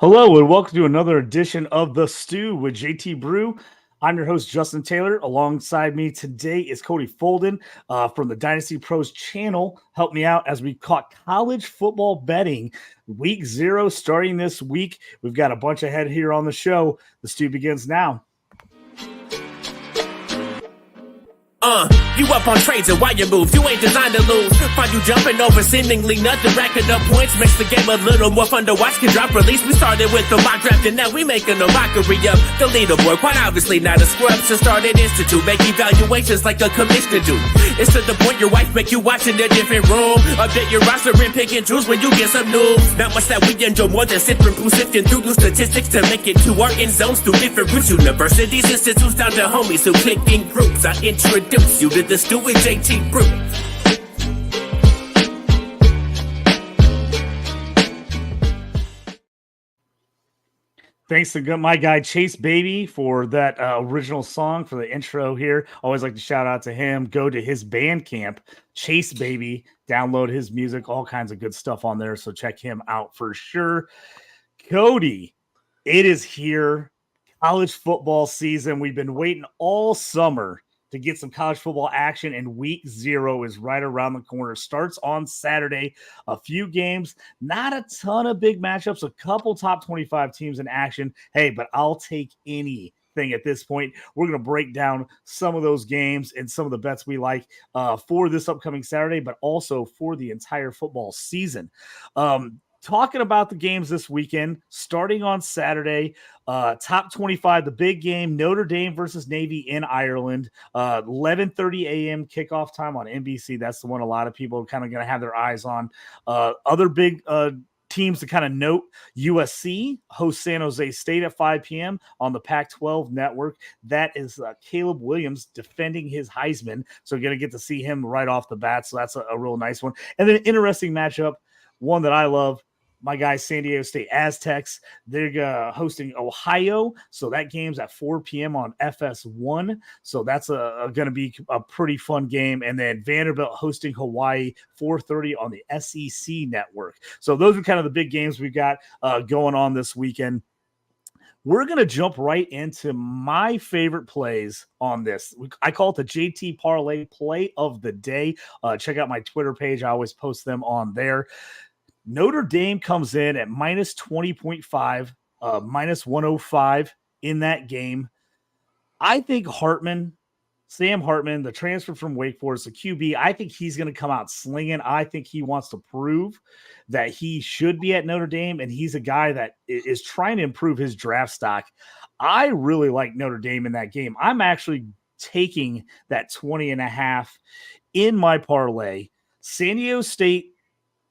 Hello and welcome to another edition of The Stew with JT Brew. I'm your host, Justin Taylor. Alongside me today is Cody Folden from the Dynasty Pros channel. Help me out as we caught college football betting week 0 starting this week. We've got a bunch ahead here on the show. The Stew begins now. You up on trades and why you move, you ain't designed to lose. Find you jumping over seemingly nothing, racking up points, makes the game a little more fun to watch. Can drop release, we started with the mock draft and now we making a mockery of the leaderboard. Quite obviously not a scrub, so start an institute, make evaluations like a commissioner do. It's to the point your wife make you watch in a different room. Update your roster and pick and choose when you get some news. Not much that we enjoy more than sipping brew, sifting through new statistics to make it to our end zones through different routes. Universities, institutes, down to homies who click in groups. I introduce you to the Stew with JT Brew. Thanks to my guy Chase Baby for that original song for the intro here. Always like to shout out to him. Go to his Bandcamp, Chase Baby. Download his music, all kinds of good stuff on there. So check him out for sure. Cody, it is here. College football season. We've been waiting all summer to get some college football action, and week 0 is right around the corner. Starts on Saturday. A few games, not a ton of big matchups, a couple top 25 teams in action. Hey, but I'll take anything at this point. We're going to break down some of those games and some of the bets we like for this upcoming Saturday, but also for the entire football season. Talking about the games this weekend, starting on Saturday, top 25, the big game, Notre Dame versus Navy in Ireland, 11:30 a.m. kickoff time on NBC. That's the one a lot of people are kind of going to have their eyes on. Other big teams to kind of note, USC hosts San Jose State at 5 p.m. on the Pac-12 network. That is Caleb Williams defending his Heisman, so you're going to get to see him right off the bat, so that's a real nice one. And then an interesting matchup, one that I love, my guys, San Diego State Aztecs, they're hosting Ohio. So that game's at 4 p.m. on FS1. So that's going to be a pretty fun game. And then Vanderbilt hosting Hawaii, 4:30 on the SEC network. So those are kind of the big games we've got going on this weekend. We're going to jump right into my favorite plays on this. I call it the JT Parlay Play of the Day. Check out my Twitter page. I always post them on there. Notre Dame comes in at minus 20.5, minus 105 in that game. I think Sam Hartman, the transfer from Wake Forest, the QB, I think he's going to come out slinging. I think he wants to prove that he should be at Notre Dame, and he's a guy that is trying to improve his draft stock. I really like Notre Dame in that game. I'm actually taking that 20.5 in my parlay. San Diego State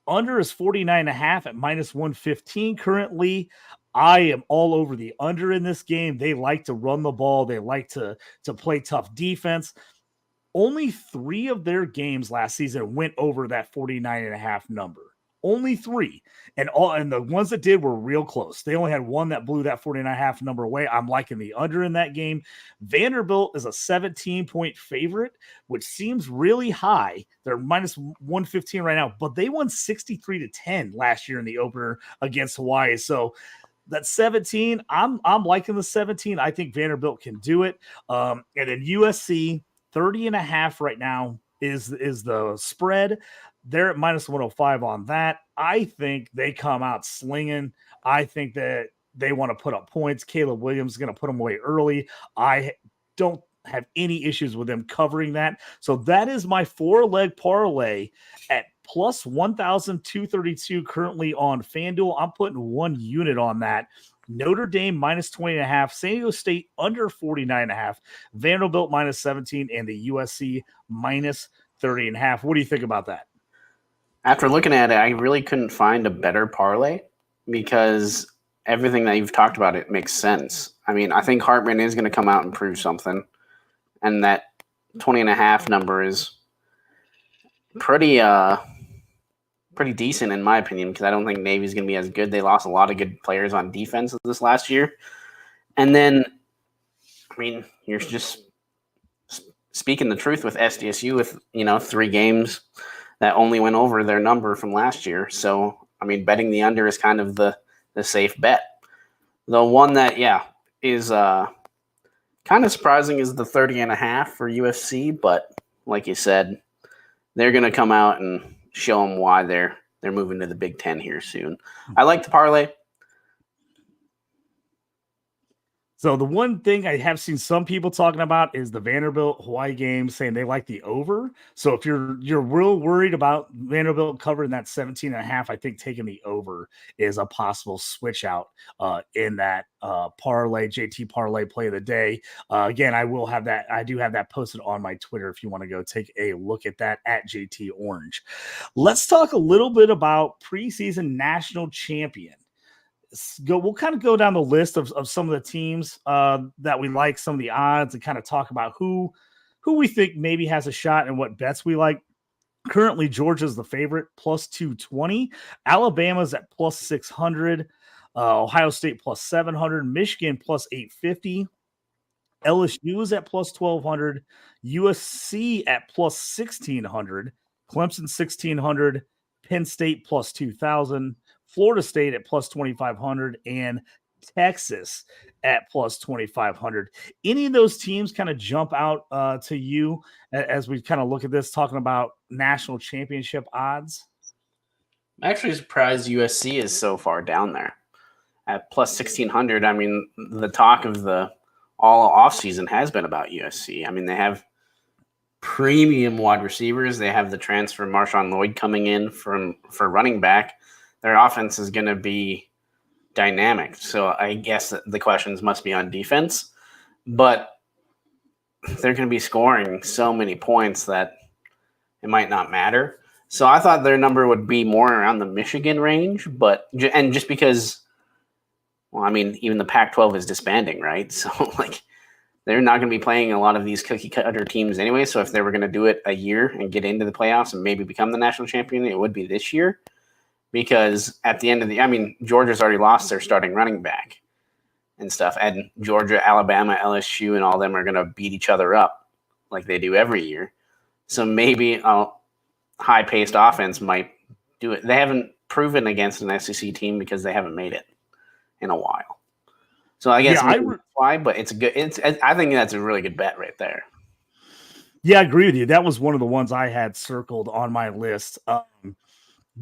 under is 49.5 at minus 115 currently. I am all over the under in this game. They like to run the ball. They like to play tough defense. Only 3 of their games last season went over that 49.5 number. Only 3. And the ones that did were real close. They only had one that blew that 49.5 number away. I'm liking the under in that game. Vanderbilt is a 17-point favorite, which seems really high. They're minus 115 right now, but they won 63-10 last year in the opener against Hawaii. So that 17, I'm liking the 17. I think Vanderbilt can do it. And then USC 30.5 right now is the spread. They're at minus 105 on that. I think they come out slinging. I think that they want to put up points. Caleb Williams is going to put them away early. I don't have any issues with them covering that. So that is my 4-leg parlay at plus 1,232 currently on FanDuel. I'm putting 1 unit on that. Notre Dame minus 20.5, San Diego State under 49.5, Vanderbilt minus 17, and the USC minus 30.5. What do you think about that? After looking at it, I really couldn't find a better parlay because everything that you've talked about, it makes sense. I mean, I think Hartman is going to come out and prove something, and that 20.5 number is pretty decent in my opinion because I don't think Navy's going to be as good. They lost a lot of good players on defense this last year. And then, I mean, you're just speaking the truth with SDSU with, 3 games that only went over their number from last year. So, I mean, betting the under is kind of the safe bet. The one that, is kind of surprising is the 30.5 for USC, but like you said, they're going to come out and show them why they're moving to the Big Ten here soon. I like the parlay. So the one thing I have seen some people talking about is the Vanderbilt Hawaii game, saying they like the over. So if you're real worried about Vanderbilt covering that 17.5, I think taking the over is a possible switch out in that parlay, JT parlay play of the day. Again, I do have that posted on my Twitter if you want to go take a look at that at JT Orange. Let's talk a little bit about preseason national champion. We'll kind of go down the list of some of the teams that we like, some of the odds, and kind of talk about who we think maybe has a shot and what bets we like. Currently, Georgia's the favorite, plus 220. Alabama's at plus 600. Ohio State plus 700. Michigan plus 850. LSU is at plus 1200. USC at plus 1600. Clemson 1600. Penn State plus 2000. Florida State at plus 2,500 and Texas at plus 2,500. Any of those teams kind of jump out to you as we kind of look at this, talking about national championship odds? I'm actually surprised USC is so far down there at plus 1,600. I mean, the talk of the all offseason has been about USC. I mean, they have premium wide receivers. They have the transfer Marshawn Lloyd coming in for running back. Their offense is going to be dynamic. So I guess the questions must be on defense. But they're going to be scoring so many points that it might not matter. So I thought their number would be more around the Michigan range. And just because, well, I mean, even the Pac-12 is disbanding, right? So, they're not going to be playing a lot of these cookie-cutter teams anyway. So if they were going to do it a year and get into the playoffs and maybe become the national champion, it would be this year. Because at the end of Georgia's already lost their starting running back and stuff. And Georgia, Alabama, LSU, and all of them are going to beat each other up like they do every year. So maybe a high-paced offense might do it. They haven't proven against an SEC team because they haven't made it in a while. So I guess why, but I think that's a really good bet right there. Yeah, I agree with you. That was one of the ones I had circled on my list.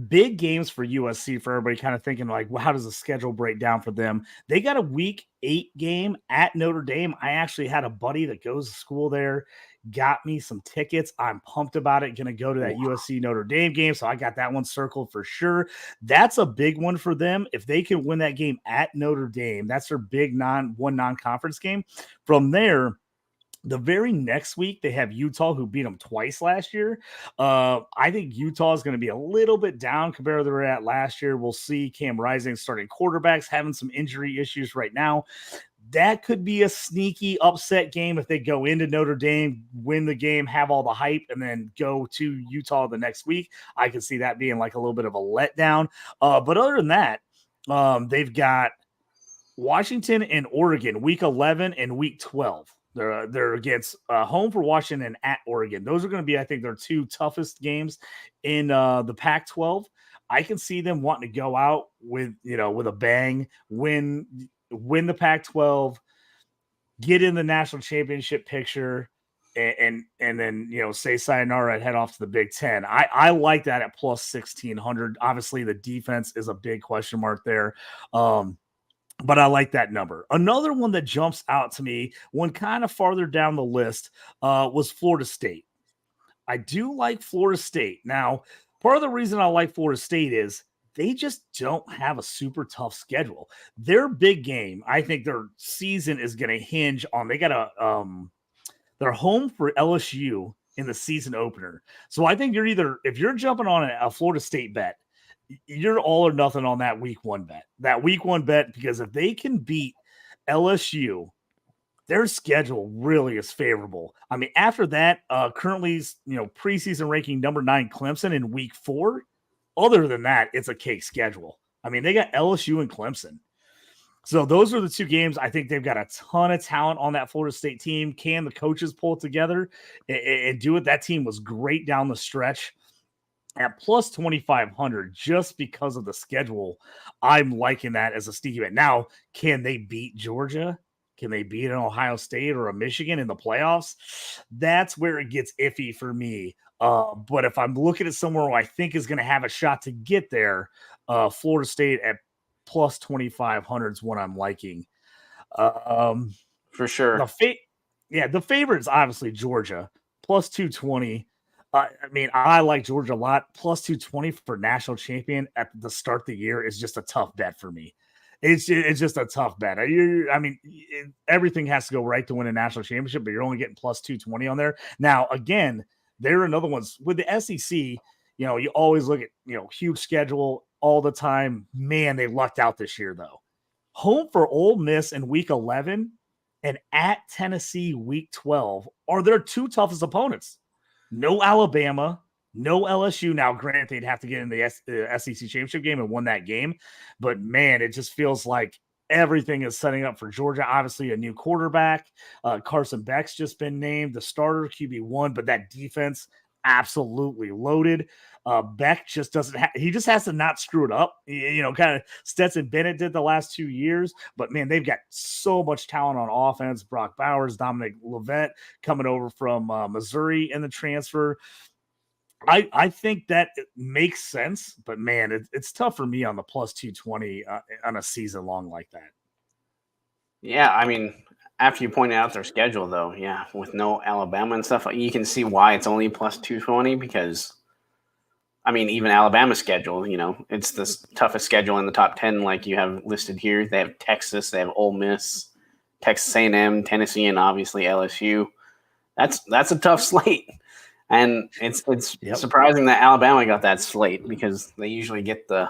Big games for USC, for everybody kind of thinking how does the schedule break down for them? They got a week 8 game at Notre Dame. I actually had a buddy that goes to school there, got me some tickets. I'm pumped about it. Going to go to that USC Notre Dame game. So I got that one circled for sure. That's a big one for them. If they can win that game at Notre Dame, that's their big non-conference game. From there, the very next week, they have Utah, who beat them twice last year. I think Utah is going to be a little bit down compared to where they're at last year. We'll see Cam Rising starting quarterbacks having some injury issues right now. That could be a sneaky upset game if they go into Notre Dame, win the game, have all the hype, and then go to Utah the next week. I could see that being a little bit of a letdown. But other than that, they've got Washington and Oregon, week 11 and week 12. They're against home for Washington and at Oregon. Those are going to be, I think, their two toughest games in the Pac-12. I can see them wanting to go out with a bang, win the Pac-12, get in the national championship picture, and then say sayonara and head off to the Big Ten. I like that at plus 1,600. Obviously, the defense is a big question mark there. But I like that number. Another one that jumps out to me, one kind of farther down the list, was Florida State. I do like Florida State. Now, part of the reason I like Florida State is they just don't have a super tough schedule. Their big game, I think their season is going to hinge on, they got they're home for LSU in the season opener. So I think if you're jumping on a Florida State bet, you're all or nothing on that week 1 bet. That week 1 bet, because if they can beat LSU, their schedule really is favorable. I mean, after that, currently, preseason ranking number 9 Clemson in week 4. Other than that, it's a cake schedule. I mean, they got LSU and Clemson. So those are the two games. I think they've got a ton of talent on that Florida State team. Can the coaches pull it together and do it? That team was great down the stretch. at plus 2,500 just because of the schedule. I'm liking that as a sneaky bet. Now, can they beat Georgia? Can they beat an Ohio State or a Michigan in the playoffs? That's where it gets iffy for me. But if I'm looking at somewhere where I think is going to have a shot to get there, Florida State at plus 2,500 is what I'm liking. For sure. The favorite is obviously Georgia, plus 220. I mean, I like Georgia a lot. Plus 220 for national champion at the start of the year is just a tough bet for me. It's just a tough bet. Everything has to go right to win a national championship, but you're only getting plus 220 on there. Now, again, there are another ones with the SEC. You always look at huge schedule all the time. Man, they lucked out this year though. Home for Ole Miss in week 11 and at Tennessee week 12 are their two toughest opponents. No Alabama, no LSU. Now, granted, they'd have to get in the SEC championship game and won that game. But, man, it just feels like everything is setting up for Georgia. Obviously, a new quarterback. Carson Beck's just been named the starter, QB1. But that defense, absolutely loaded. Beck just doesn't he just has to not screw it up. Kind of Stetson Bennett did the last 2 years, but man, they've got so much talent on offense. Brock Bowers, Dominic Levet coming over from Missouri in the transfer. I think that it makes sense, but man, it's tough for me on the plus 220 on a season long like that. Yeah, I mean, after you pointed out their schedule, though, yeah, with no Alabama and stuff, you can see why it's only plus 220 because, I mean, even Alabama's schedule, it's the toughest schedule in the top 10 like you have listed here. They have Texas, they have Ole Miss, Texas A&M, Tennessee, and obviously LSU. That's a tough slate. And it's surprising that Alabama got that slate because they usually get the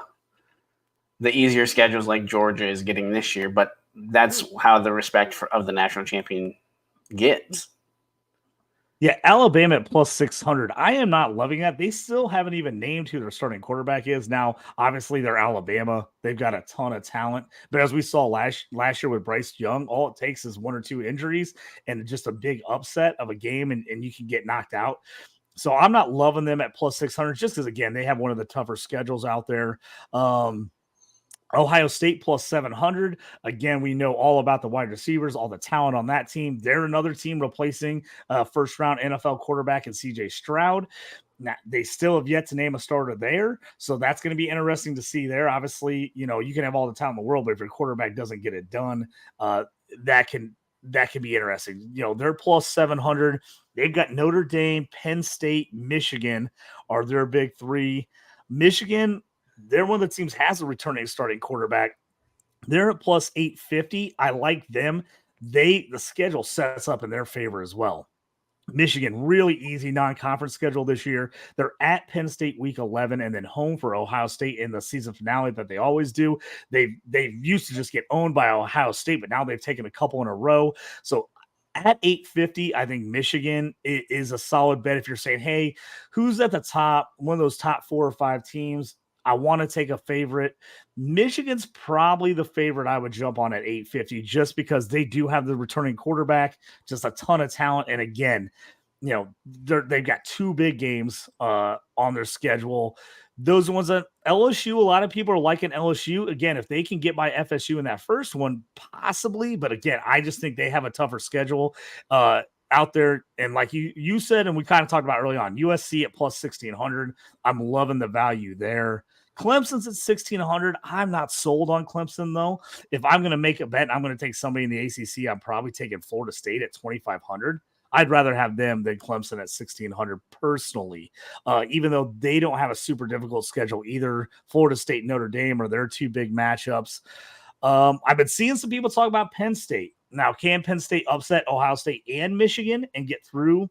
easier schedules like Georgia is getting this year, but that's how the respect of the national champion gets. Yeah, Alabama at plus 600. I am not loving that. They still haven't even named who their starting quarterback is. Now, obviously, they're Alabama. They've got a ton of talent. But as we saw last year with Bryce Young, all it takes is one or two injuries and just a big upset of a game, and you can get knocked out. So I'm not loving them at plus 600 just because, again, they have one of the tougher schedules out there. Ohio State plus 700. Again, we know all about the wide receivers, all the talent on that team. They're another team replacing first-round NFL quarterback and C.J. Stroud. Now, they still have yet to name a starter there, so that's going to be interesting to see there. Obviously, you can have all the talent in the world, but if your quarterback doesn't get it done, that can be interesting. They're plus 700. They've got Notre Dame, Penn State, Michigan are their big three. Michigan, they're one of the teams has a returning starting quarterback. They're at plus 850. I like them. The schedule sets up in their favor as well. Michigan, really easy non-conference schedule this year. They're at Penn State week 11 and then home for Ohio State in the season finale that they always do. They used to just get owned by Ohio State, but now they've taken a couple in a row. So at 850, I think Michigan is a solid bet if you're saying, hey, who's at the top, one of those top 4 or 5 teams? I want to take a favorite. Michigan's probably the favorite I would jump on at 850 just because they do have the returning quarterback, just a ton of talent. And again, they've got 2 big games on their schedule. Those ones that LSU, a lot of people are liking LSU. Again, if they can get by FSU in that first one, possibly. But again, I just think they have a tougher schedule out there. And like you said, and we kind of talked about early on, USC at plus 1,600. I'm loving the value there. Clemson's at 1,600. I'm not sold on Clemson, though. If I'm going to make a bet, I'm going to take somebody in the ACC. I'm probably taking Florida State at 2,500. I'd rather have them than Clemson at 1,600 personally, even though they don't have a super difficult schedule either. Florida State and Notre Dame are their 2 big matchups. I've been seeing some people talk about Penn State. Now, can Penn State upset Ohio State and Michigan and get through?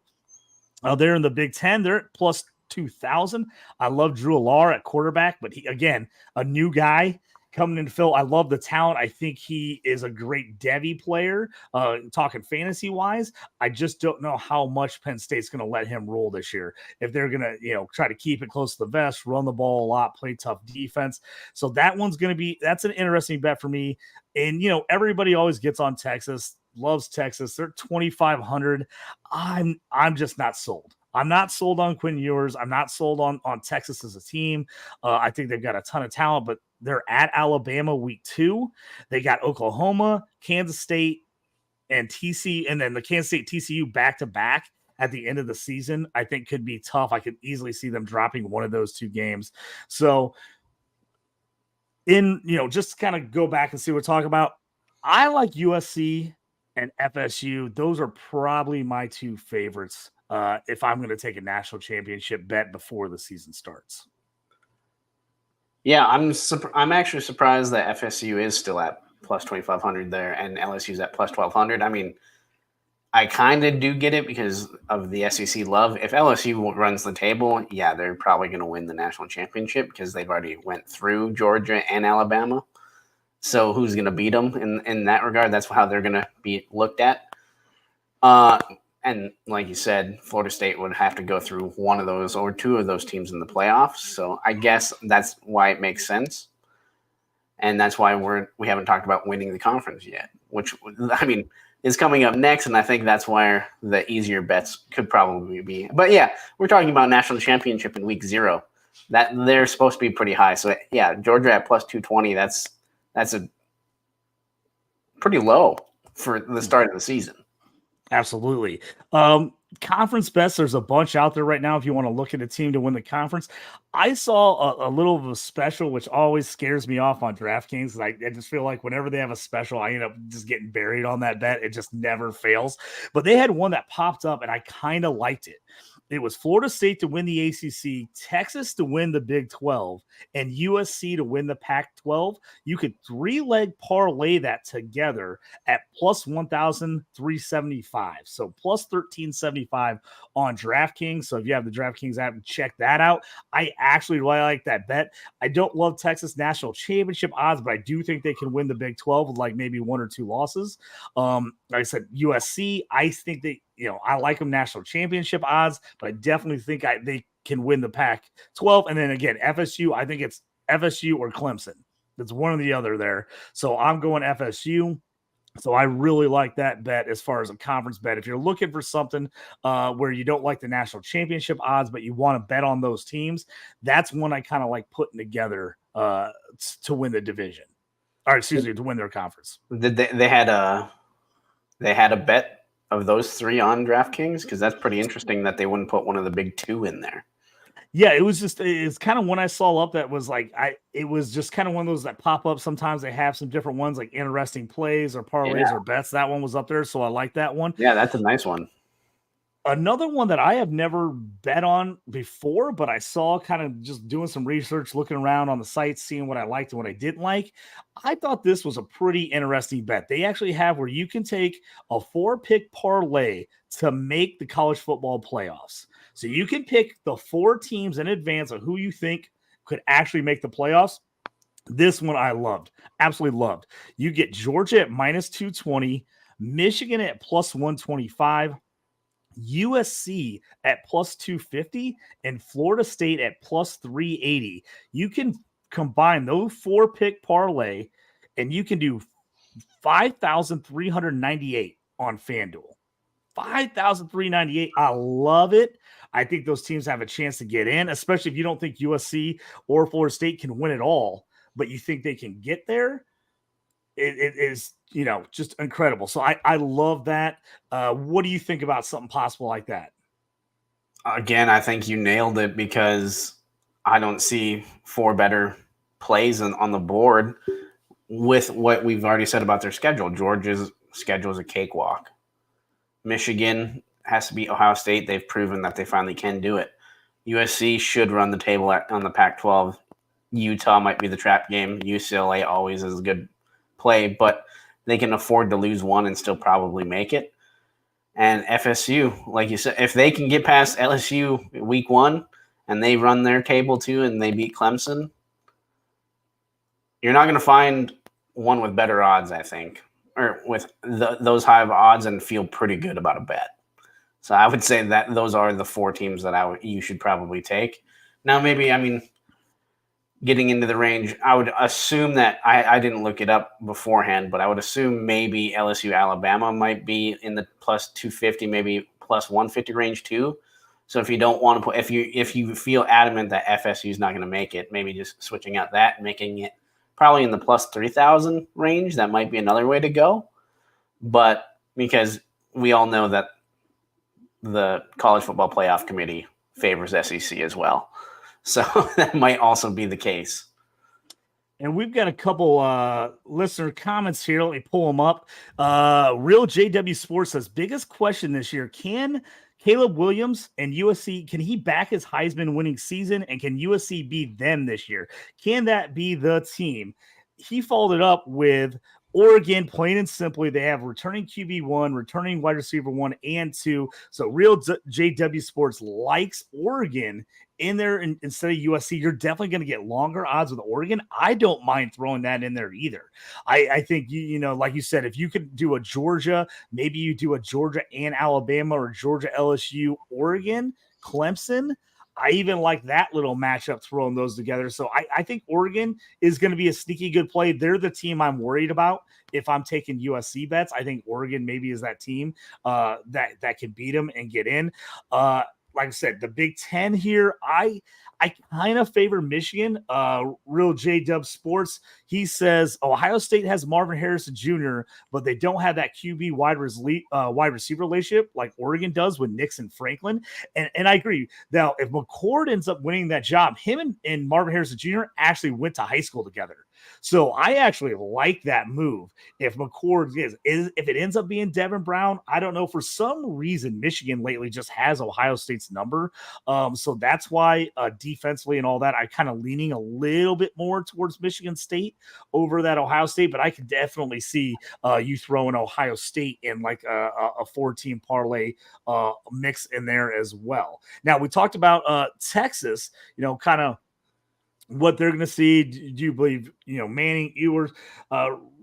They're in the Big Ten. They're at plus 2,000. I love Drew Allar at quarterback, but he, again, a new guy coming into Phil. I love the talent. I think he is a great Devy player, talking fantasy-wise. I just don't know how much Penn State's going to let him roll this year. If they're going to, try to keep it close to the vest, run the ball a lot, play tough defense. So that one's going to be – that's an interesting bet for me. And, everybody always gets on Texas, loves Texas. They're 2,500. I'm just not sold. I'm not sold on Quinn Ewers. I'm not sold on Texas as a team. I think they've got a ton of talent, but they're at Alabama week 2. They got Oklahoma, Kansas State, and and then the Kansas State TCU back to back at the end of the season, I think could be tough. I could easily see them dropping one of those 2 games. So just kind of go back and see what we're talking about. I like USC and FSU. Those are probably my 2 favorites if I'm going to take a national championship bet before the season starts. Yeah, I'm actually surprised that FSU is still at plus 2,500 there and LSU's at plus 1,200. I mean, I kind of do get it because of the SEC love. If LSU runs the table, yeah, they're probably going to win the national championship because they've already went through Georgia and Alabama. So who's going to beat them in that regard? That's how they're going to be looked at. And like you said, Florida State would have to go through one of those or 2 of those teams in the playoffs. So I guess that's why it makes sense. And that's why we haven't talked about winning the conference yet, which, I mean, is coming up next. And I think that's where the easier bets could probably be. But yeah, we're talking about national championship in week 0. That they're supposed to be pretty high. So yeah, Georgia at plus 220, that's a pretty low for the start of the season. Absolutely. Conference bets, there's a bunch out there right now if you want to look at a team to win the conference. I saw a little of a special, which always scares me off on DraftKings. I just feel like whenever they have a special, I end up just getting buried on that bet. It just never fails. But they had one that popped up, and I kind of liked it. It was Florida State to win the ACC, Texas to win the Big 12, and USC to win the Pac-12. You could 3-leg parlay that together at plus 1,375. So plus 1,375 on DraftKings. So if you have the DraftKings app, check that out. I actually really like that bet. I don't love Texas national championship odds, but I do think they can win the Big 12 with like maybe 1 or 2 losses. Like I said, USC, I think I like them national championship odds, but I definitely think they can win the Pac-12. And then again, FSU, I think it's FSU or Clemson. It's one or the other there. So I'm going FSU. So I really like that bet as far as a conference bet. If you're looking for something where you don't like the national championship odds, but you want to bet on those teams, that's one I kind of like putting together to win the division. Or excuse me, to win their conference. They had a bet of those 3 on DraftKings? Because that's pretty interesting that they wouldn't put one of the big 2 in there. Yeah, it's kind of one I saw up that was like, it was just kind of one of those that pop up. Sometimes they have some different ones like interesting plays or parlays or bets. That one was up there. So I like that one. Yeah, that's a nice one. Another one that I have never bet on before, but I saw kind of just doing some research, looking around on the site, seeing what I liked and what I didn't like. I thought this was a pretty interesting bet. They actually have where you can take a 4-pick parlay to make the college football playoffs. So you can pick the 4 teams in advance of who you think could actually make the playoffs. This one I loved, absolutely loved. You get Georgia at minus 220, Michigan at plus 125, USC at plus 250, and Florida State at plus 380. You can combine those 4-pick parlay, and you can do 5,398 on FanDuel. 5,398. I love it. I think those teams have a chance to get in, especially if you don't think USC or Florida State can win it all, but you think they can get there. It is, just incredible. So I love that. What do you think about something possible like that? Again, I think you nailed it because I don't see 4 better plays on the board with what we've already said about their schedule. Georgia's schedule is a cakewalk. Michigan has to beat Ohio State. They've proven that they finally can do it. USC should run the table on the Pac-12. Utah might be the trap game. UCLA always is a good play, but they can afford to lose one and still probably make it. And FSU, like you said, if they can get past LSU week 1 and they run their table too and they beat Clemson, you're not going to find one with better odds, I think, or with those high of odds and feel pretty good about a bet. So I would say that those are the 4 teams that you should probably take. Now, maybe, getting into the range, I would assume that I didn't look it up beforehand, but I would assume maybe LSU Alabama might be in the plus 250, maybe plus 150 range too. So if you don't want to put, if you feel adamant that FSU is not going to make it, maybe just switching out that and making it probably in the plus 3,000 range. That might be another way to go. But because we all know that the College Football Playoff Committee favors SEC as well. So that might also be the case. And we've got a couple listener comments here. Let me pull them up. Real JW Sports says, biggest question this year, can Caleb Williams and USC, can he back his Heisman winning season, and can USC beat them this year? Can that be the team? He followed it up with Oregon, plain and simply, they have returning QB1, returning wide receiver 1 and 2. So real JW Sports likes Oregon in there instead of USC. You're definitely going to get longer odds with Oregon. I don't mind throwing that in there either. I think, you know, like you said, if you could do a Georgia, maybe you do a Georgia and Alabama, or Georgia, LSU, Oregon, Clemson. I even like that little matchup, throwing those together. So I think Oregon is going to be a sneaky good play. They're the team I'm worried about if I'm taking USC bets. I think Oregon maybe is that team that can beat them and get in. Like I said, the Big Ten here, I kind of favor Michigan. Real J-Dub Sports, he says Ohio State has Marvin Harrison Jr., but they don't have that QB wide receiver relationship like Oregon does with Nix and Franklin. And I agree. Now, if McCord ends up winning that job, him and Marvin Harrison Jr. actually went to high school together. So I actually like that move. If McCord if it ends up being Devin Brown, I don't know. For some reason, Michigan lately just has Ohio State's number. So that's why defensively and all that, I kind of leaning a little bit more towards Michigan State over that Ohio State. But I could definitely see you throwing Ohio State in like a 4-team parlay mix in there as well. Now, we talked about Texas, you know, kind of what they're going to see. Do you believe, you know, Manning, Ewers,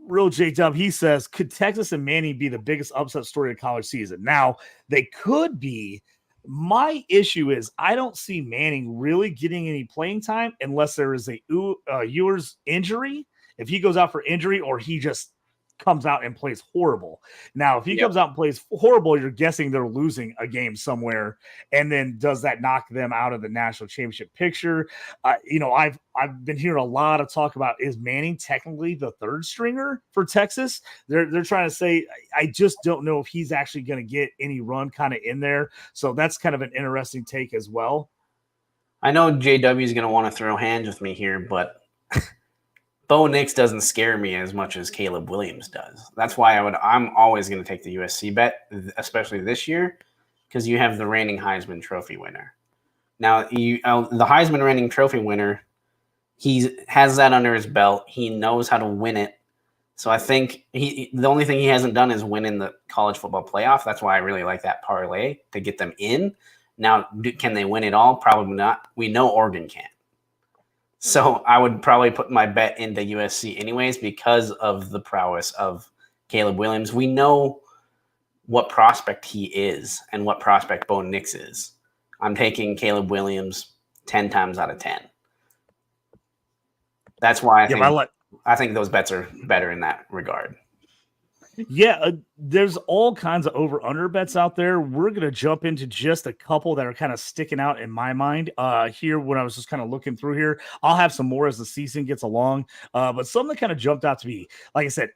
Real J-Dub, he says, could Texas and Manning be the biggest upset story of the college season? Now, they could be. My issue is I don't see Manning really getting any playing time unless there is a Ewers injury. If he goes out for injury, or he just comes out and plays horrible. Now, if he comes out and plays horrible, you're guessing they're losing a game somewhere. And then does that knock them out of the national championship picture? You know, I've been hearing a lot of talk about, is Manning technically the third stringer for Texas? They're trying to say, I just don't know if he's actually going to get any run kind of in there. So that's kind of an interesting take as well. I know JW is going to want to throw hands with me here, but Bo Nix doesn't scare me as much as Caleb Williams does. That's why I'm always going to take the USC bet, especially this year, because you have the reigning Heisman Trophy winner. Now, the Heisman reigning trophy winner, he has that under his belt. He knows how to win it. So I think the only thing he hasn't done is win in the college football playoff. That's why I really like that parlay to get them in. Now, can they win it all? Probably not. We know Oregon can. So I would probably put my bet into USC anyways because of the prowess of Caleb Williams. We know what prospect he is and what prospect Bo Nix is. I'm taking Caleb Williams 10 times out of 10. That's why I think those bets are better in that regard. Yeah, there's all kinds of over-under bets out there. We're going to jump into just a couple that are kind of sticking out in my mind here when I was just kind of looking through here. I'll have some more as the season gets along, but some that kind of jumped out to me. Like I said,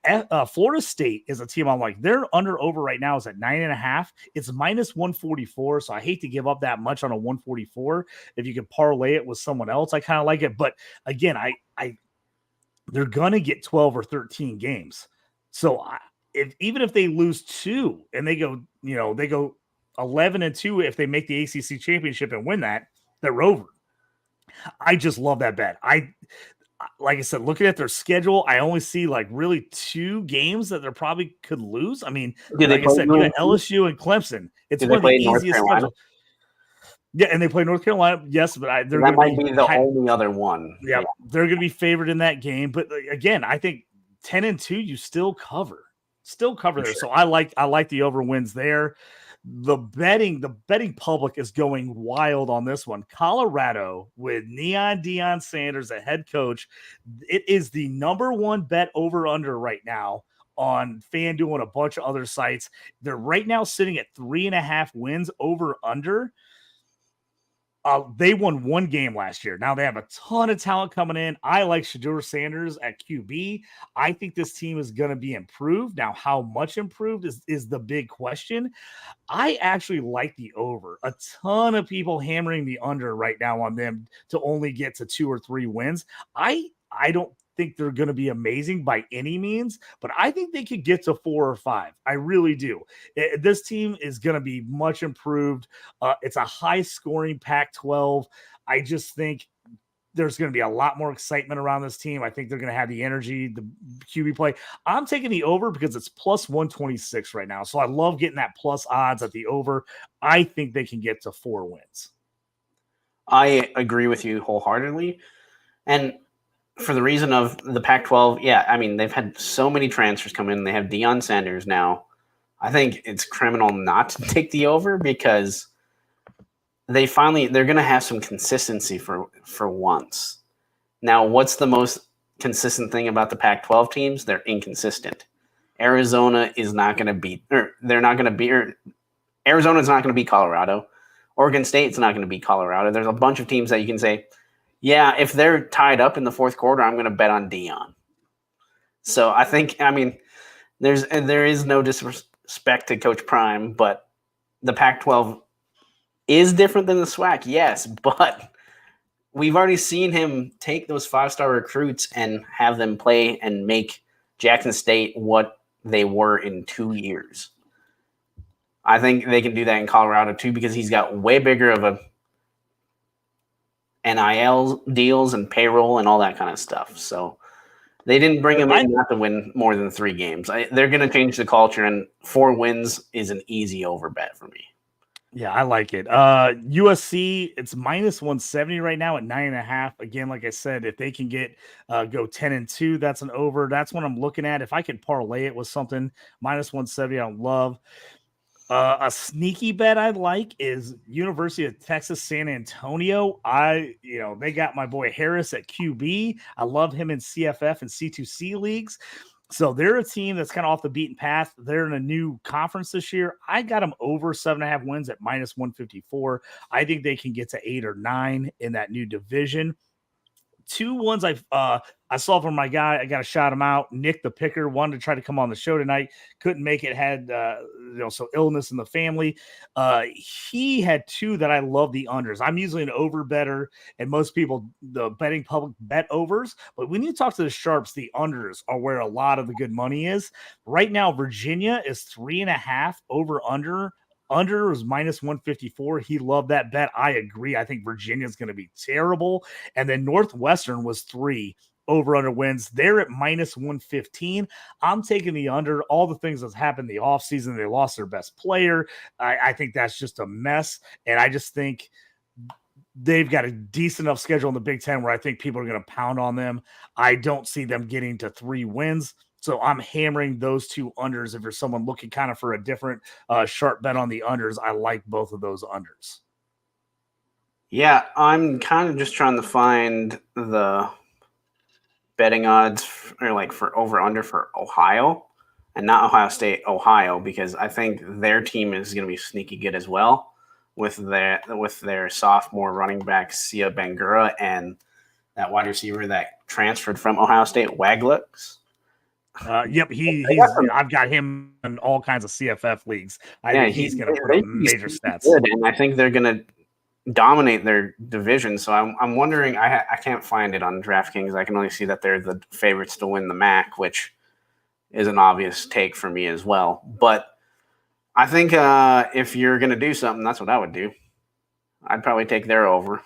Florida State is a team I'm like, their under-over right now is at 9.5. It's minus 144, so I hate to give up that much on a 144. If you can parlay it with someone else, I kind of like it. But again, they're going to get 12 or 13 games. So even if they lose 2 and they go 11-2, if they make the ACC championship and win that, they're over. I just love that bet. Like I said, looking at their schedule, I only see like really 2 games that they probably could lose. I mean, like I said, you got LSU and Clemson. It's one of the easiest schedules. Yeah, and they play North Carolina. Yes, but that might be the only other one. Yeah, they're going to be favored in that game. But again, I think 10-2, you still cover there. So I like the over wins there. The betting public is going wild on this one. Colorado with Neon Deion Sanders, a head coach. It is the number 1 bet over under right now on FanDuel and a bunch of other sites. They're right now sitting at 3.5 wins over under. They won one game last year. Now they have a ton of talent coming in. I like Shedeur Sanders at QB. I think this team is going to be improved. Now, how much improved is the big question. I actually like the over. A ton of people hammering the under right now on them to only get to 2 or 3 wins. I don't think they're going to be amazing by any means, but I think they could get to 4 or 5. I really do. This team is going to be much improved. It's a high scoring Pac-12. I just think there's going to be a lot more excitement around this team. I think they're going to have the energy, the QB play. I'm taking the over because it's plus 126 right now. So I love getting that plus odds at the over. I think they can get to 4 wins. I agree with you wholeheartedly. And for the reason of the Pac-12, yeah, I mean, they've had so many transfers come in. They have Deion Sanders now. I think it's criminal not to take the over because they're going to have some consistency for once. Now, what's the most consistent thing about the Pac-12 teams? They're inconsistent. Arizona is not going to beat, or they're not going to beat, or Arizona's not going to beat Colorado. Oregon State's not going to beat Colorado. There's a bunch of teams that you can say, yeah, if they're tied up in the fourth quarter, I'm going to bet on Deion. So I think, I mean, there is no disrespect to Coach Prime, but the Pac-12 is different than the SWAC, yes, but we've already seen him take those 5-star recruits and have them play and make Jackson State what they were in 2 years. I think they can do that in Colorado too because he's got way bigger of a NIL deals and payroll and all that kind of stuff. So they didn't bring him in not to win more than 3 games. They're going to change the culture, and 4 wins is an easy over bet for me. Yeah, I like it. USC, it's minus 170 right now at 9.5. Again, like I said, if they can get go 10-2, that's an over. That's what I'm looking at. If I could parlay it with something, minus 170, I love. A sneaky bet I like is University of Texas San Antonio. They got my boy Harris at QB. I love him in CFF and C2C leagues. So they're a team that's kind of off the beaten path. They're in a new conference this year. I got them over 7.5 wins at minus 154. I think they can get to 8 or 9 in that new division. 2 ones I saw from my guy. I got to shout him out. Nick the Picker wanted to try to come on the show tonight. Couldn't make it. Had so illness in the family. He had 2 that I love the unders. I'm usually an over better, and most people, the betting public, bet overs. But when you talk to the sharps, the unders are where a lot of the good money is. Right now, Virginia is 3.5 over under. Under was minus 154. He loved that bet. I agree. I think Virginia is going to be terrible. And then Northwestern was 3 over under wins. They're at minus 115. I'm taking the under. All the things that's happened in the offseason, they lost their best player. I think that's just a mess. And I just think they've got a decent enough schedule in the Big Ten where I think people are going to pound on them. I don't see them getting to 3 wins. So I'm hammering those 2 unders. If you're someone looking kind of for a different sharp bet on the unders, I like both of those unders. Yeah, I'm kind of just trying to find the betting odds for over under for Ohio and not Ohio State, Ohio, because I think their team is going to be sneaky good as well with their sophomore running back Sia Bangura and that wide receiver that transferred from Ohio State, Waglux. Yep, I've got him in all kinds of CFF leagues. I think he's going to put up major stats. Good, and I think they're going to dominate their division. So I'm wondering. I can't find it on DraftKings. I can only see that they're the favorites to win the MAC, which is an obvious take for me as well. But I think if you're going to do something, that's what I would do. I'd probably take their over.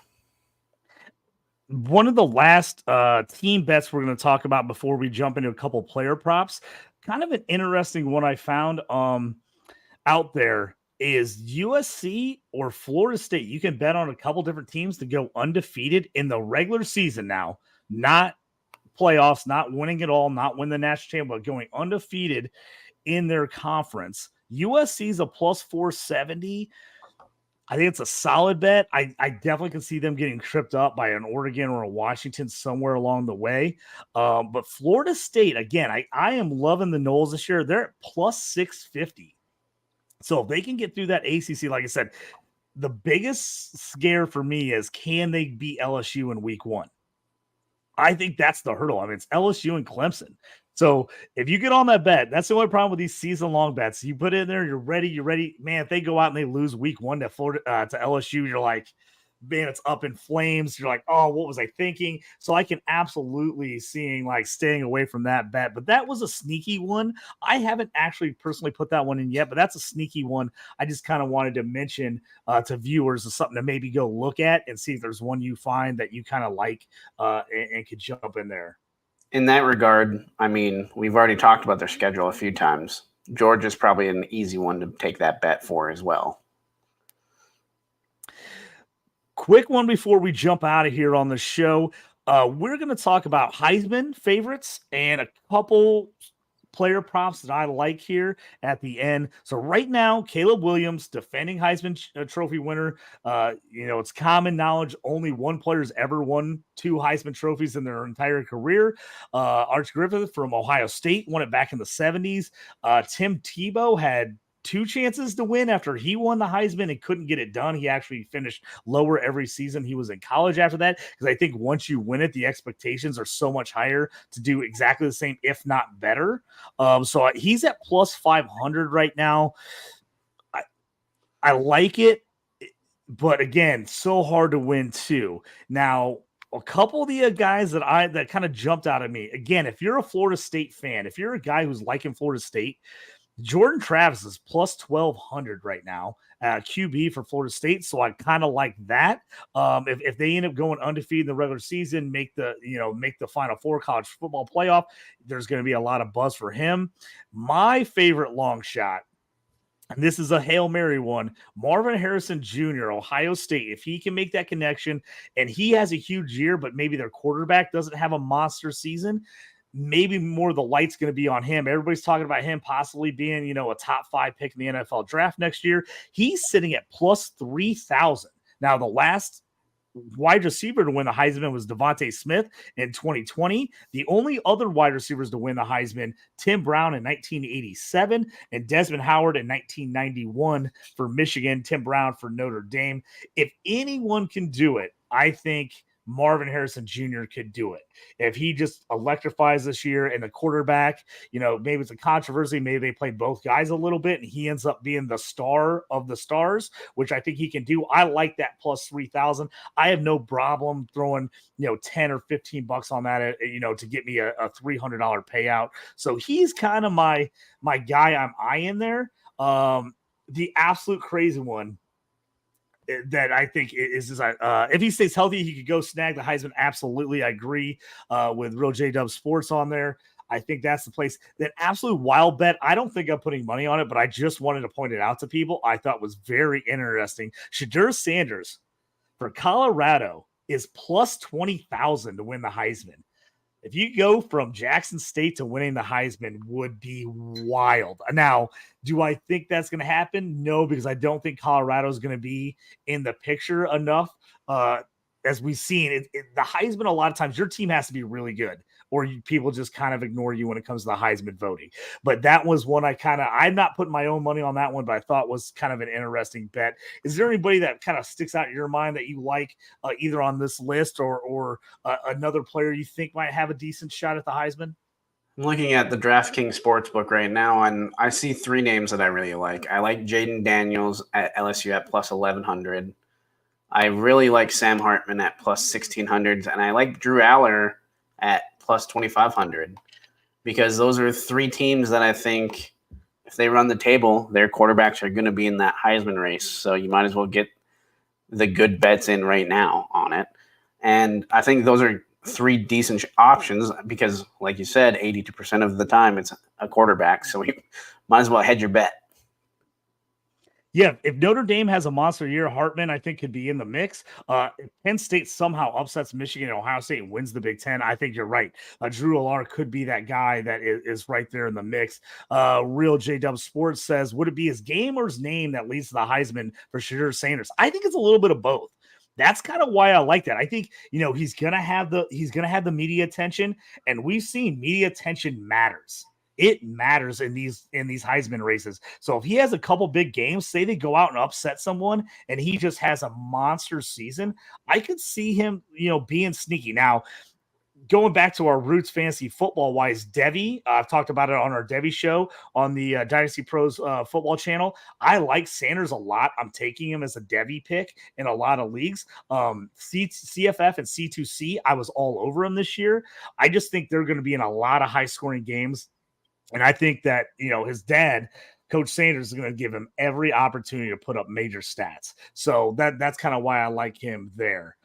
One of the last team bets we're going to talk about before we jump into a couple player props, kind of an interesting one I found out there is USC or Florida State. You can bet on a couple different teams to go undefeated in the regular season now, not playoffs, not winning it all, not win the national championship, but going undefeated in their conference. USC is a plus 470. I think it's a solid bet. I definitely can see them getting tripped up by an Oregon or a Washington somewhere along the way. But Florida State, again, I am loving the Noles this year. They're at plus 650. So if they can get through that ACC, like I said, the biggest scare for me is, can they beat LSU in week 1? I think that's the hurdle. I mean, it's LSU and Clemson. So if you get on that bet, that's the only problem with these season-long bets. You put it in there, you're ready. Man, if they go out and they lose week 1 to Florida to LSU, you're like, man, it's up in flames. You're like, oh, what was I thinking? So I can absolutely seeing like staying away from that bet. But that was a sneaky one. I haven't actually personally put that one in yet, but that's a sneaky one. I just kind of wanted to mention to viewers as something to maybe go look at and see if there's one you find that you kind of like and could jump in there. In that regard, I mean, we've already talked about their schedule a few times. Georgia's probably an easy one to take that bet for as well. Quick one before we jump out of here on the show. We're going to talk about Heisman favorites and a couple player props that I like here at the end. So right now, Caleb Williams, defending Heisman Trophy winner. It's common knowledge only one player's ever won 2 Heisman trophies in their entire career. Arch Griffith from Ohio State won it back in the 70s. Tim Tebow had 2 chances to win after he won the Heisman and couldn't get it done. He actually finished lower every season he was in college after that, because I think once you win it, the expectations are so much higher to do exactly the same, if not better. So he's at plus 500 right now. I like it, but again, so hard to win too. Now, a couple of the guys that kind of jumped out at me, again, if you're a Florida State fan, if you're a guy who's liking Florida State, Jordan Travis is plus 1,200 right now, QB for Florida State. So I kind of like that. If they end up going undefeated in the regular season, make the Final Four college football playoff, there's going to be a lot of buzz for him. My favorite long shot, and this is a Hail Mary one, Marvin Harrison Jr., Ohio State. If he can make that connection, and he has a huge year, but maybe their quarterback doesn't have a monster season, maybe more of the light's going to be on him. Everybody's talking about him possibly being, a top 5 pick in the NFL draft next year. He's sitting at plus 3,000. Now, the last wide receiver to win the Heisman was Devontae Smith in 2020. The only other wide receivers to win the Heisman, Tim Brown in 1987 and Desmond Howard in 1991 for Michigan, Tim Brown for Notre Dame. If anyone can do it, I think Marvin Harrison Jr. could do it. If he just electrifies this year and the quarterback, maybe it's a controversy. Maybe they play both guys a little bit and he ends up being the star of the stars, which I think he can do. I like that plus 3,000. I have no problem throwing, 10 or 15 bucks on that, to get me a $300 payout. So he's kind of my guy I'm eyeing there. The absolute crazy one that I think is if he stays healthy, he could go snag the Heisman. Absolutely. I agree with Real J-Dub Sports on there. I think that's the place. That absolute wild bet, I don't think I'm putting money on it, but I just wanted to point it out to people. I thought was very interesting. Shedeur Sanders for Colorado is plus 20,000 to win the Heisman. If you go from Jackson State to winning the Heisman would be wild. Now, do I think that's going to happen? No, because I don't think Colorado is going to be in the picture enough. As we've seen, the Heisman, a lot of times your team has to be really good, or people just kind of ignore you when it comes to the Heisman voting. But that was one I'm not putting my own money on that one, but I thought was kind of an interesting bet. Is there anybody that kind of sticks out in your mind that you like either on this list or another player you think might have a decent shot at the Heisman? I'm looking at the DraftKings Sportsbook right now, and I see 3 names that I really like. I like Jaden Daniels at LSU at plus 1,100. I really like Sam Hartman at plus 1,600, and I like Drew Aller at plus 2,500, because those are 3 teams that I think if they run the table, their quarterbacks are going to be in that Heisman race. So you might as well get the good bets in right now on it. And I think those are 3 decent options because, like you said, 82% of the time it's a quarterback. So you might as well hedge your bet. Yeah, if Notre Dame has a monster year, Hartman, I think, could be in the mix. If Penn State somehow upsets Michigan and Ohio State and wins the Big Ten, I think you're right. Drew Aller could be that guy that is right there in the mix. Real J-Dub Sports says, would it be his game or his name that leads to the Heisman for Shedeur Sanders? I think it's a little bit of both. That's kind of why I like that. I think, he's gonna have the media attention, and we've seen media attention matters. it matters in these Heisman races. So if he has a couple big games, say they go out and upset someone, and he just has a monster season, I could see him, being sneaky. Now, going back to our roots fantasy football wise, Devi, I've talked about it on our Devi show on the Dynasty Pros football channel. I like Sanders a lot. I'm taking him as a Devi pick in a lot of leagues. CFF and C2C, I was all over him this year. I just think they're going to be in a lot of high scoring games. And I think that, his dad, Coach Sanders, is going to give him every opportunity to put up major stats. So that's kind of why I like him there.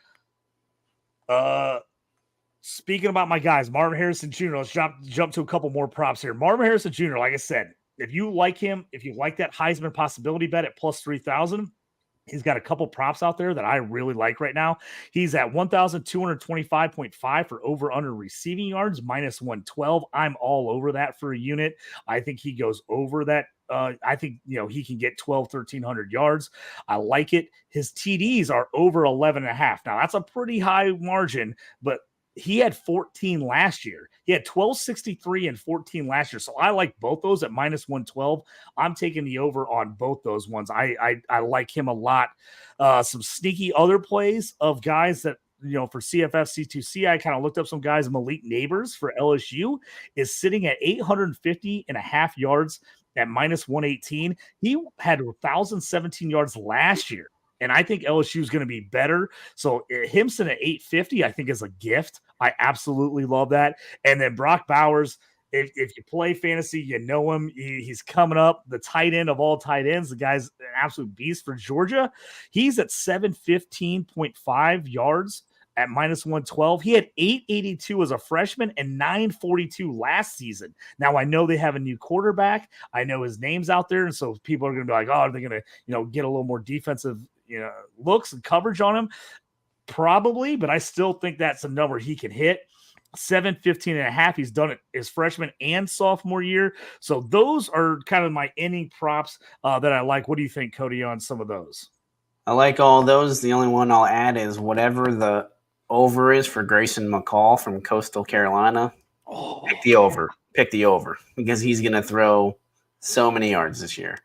Speaking about my guys, Marvin Harrison Jr., let's jump to a couple more props here. Marvin Harrison Jr., like I said, if you like him, if you like that Heisman possibility bet at plus 3,000, he's got a couple props out there that I really like right now. He's at 1,225.5 for over-under receiving yards, minus 112. I'm all over that for a unit. I think he goes over that. I think, he can get 1,300 yards. I like it. His TDs are over 11.5. Now, that's a pretty high margin, but he had 14 last year. He had 1,263 and 14 last year. So I like both those at minus 112. I'm taking the over on both those ones. I like him a lot. Some sneaky other plays of guys that, for CFF C2C, I kind of looked up some guys. Malik Neighbors for LSU is sitting at 850.5 yards at minus 118. He had 1,017 yards last year. And I think LSU is going to be better. So him sitting at 850, I think, is a gift. I absolutely love that. And then Brock Bowers, if you play fantasy, you know him. He's coming up, the tight end of all tight ends. The guy's an absolute beast for Georgia. He's at 715.5 yards at minus 112. He had 882 as a freshman and 942 last season. Now, I know they have a new quarterback. I know his name's out there. And so people are going to be like, oh, are they going to, get a little more defensive looks and coverage on him? Probably, but I still think that's a number he can hit. 715.5. He's done it his freshman and sophomore year. So those are kind of my inning props that I like. What do you think, Cody, on some of those? I like all those. The only one I'll add is whatever the over is for Grayson McCall from Coastal Carolina. Pick the over because he's going to throw so many yards this year.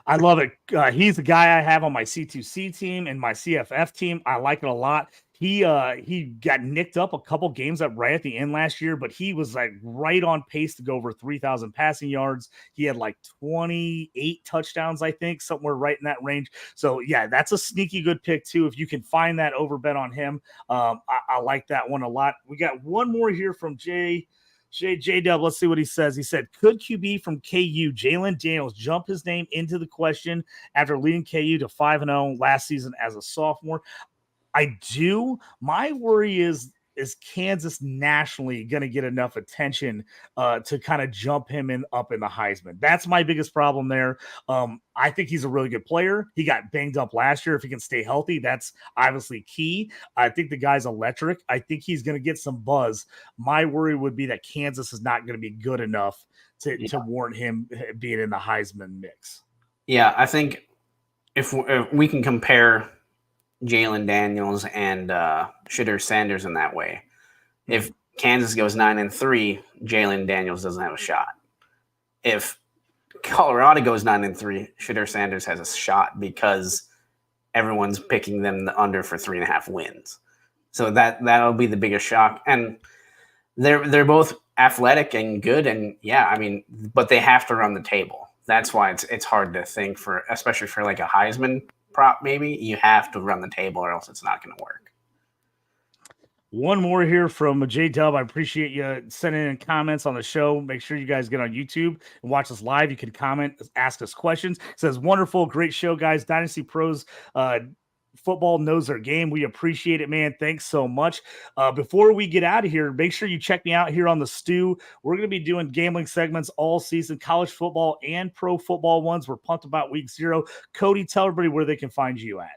I love it. He's the guy I have on my C2C team and my CFF team. I like it a lot. He got nicked up a couple games up right at the end last year, but he was like right on pace to go over 3,000 passing yards. He had like 28 touchdowns, I think, somewhere right in that range. So yeah, that's a sneaky good pick too. If you can find that over bet on him, I like that one a lot. We got one more here from J-Dub, let's see what he says. He said, could QB from KU, Jalen Daniels, jump his name into the question after leading KU to 5-0 last season as a sophomore? I do. My worry is Kansas nationally going to get enough attention to kind of jump him up in the Heisman? That's my biggest problem there. I think he's a really good player. He got banged up last year. If he can stay healthy, that's obviously key. I think the guy's electric. I think he's going to get some buzz. My worry would be that Kansas is not going to be good enough to warrant him being in the Heisman mix. Yeah, I think if we can compare Jalen Daniels and Shedeur Sanders in that way. If Kansas goes 9-3, Jalen Daniels doesn't have a shot. If Colorado goes 9-3, Shedeur Sanders has a shot because everyone's picking them the under for 3.5 wins. So that'll be the biggest shock. And they're both athletic and good, and but they have to run the table. That's why it's hard to think especially for like a Heisman prop, maybe you have to run the table or else it's not going to work. One more here from J-Dub. I appreciate you sending in comments on the show. Make sure you guys get on YouTube and watch us live. You can comment, ask us questions. It says, wonderful, great show, guys. Dynasty Pros Football knows their game. We appreciate it, man. Thanks so much. Before we get out of here, make sure you check me out here on the Stew. We're going to be doing gambling segments all season, college football and pro football ones. We're pumped about week 0. Cody, tell everybody where they can find you at.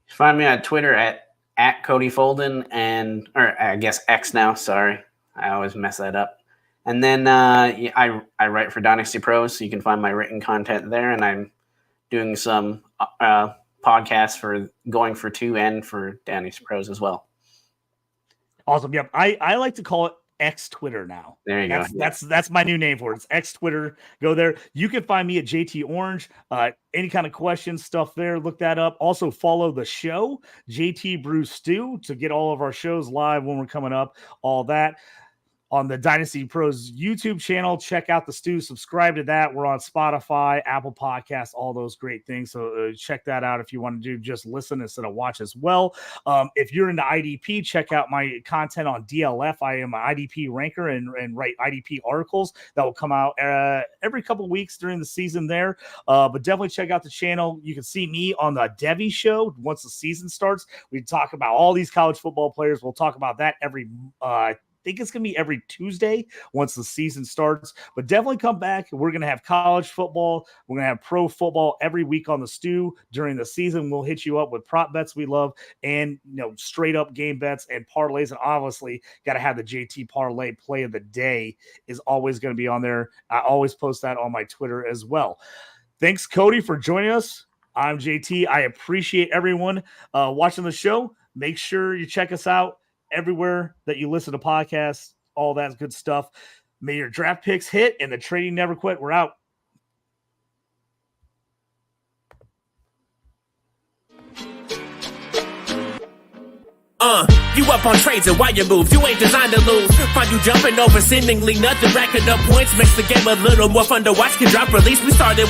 Find me on Twitter at Cody Folden, or I guess X now. Sorry, I always mess that up. And then I write for Dynasty Pros, so you can find my written content there. And I'm doing some podcasts for Going for Two and for Dynasty Pros as well. Awesome. Yep. I like to call it X Twitter now. There you go. That's my new name for it. It's X Twitter. Go there. You can find me at JT Orange. Any kind of questions, stuff there, look that up. Also follow the show, JT Brew Stew, to get all of our shows live when we're coming up, all that. On the Dynasty Pros YouTube channel, check out the stew, subscribe to that. We're on Spotify, Apple Podcasts, all those great things. So check that out if you want to do just listen instead of watch as well. If you're into IDP, check out my content on DLF. I am an IDP ranker and write IDP articles that will come out every couple of weeks during the season there. But definitely check out the channel. You can see me on the Devi show once the season starts. We talk about all these college football players. We'll talk about that every I think it's going to be every Tuesday once the season starts, but definitely come back. We're going to have college football. We're going to have pro football every week on the stew during the season. We'll hit you up with prop bets we love and, straight up game bets and parlays. And obviously got to have the JT parlay play of the day is always going to be on there. I always post that on my Twitter as well. Thanks, Cody, for joining us. I'm JT. I appreciate everyone watching the show. Make sure you check us out everywhere that you listen to podcasts, all that good stuff. May your draft picks hit and the trading never quit. We're out. You up on trades and why you move? You ain't designed to lose. Find you jumping over seemingly nothing, racking up points makes the game a little more fun to watch. Can drop release. We started with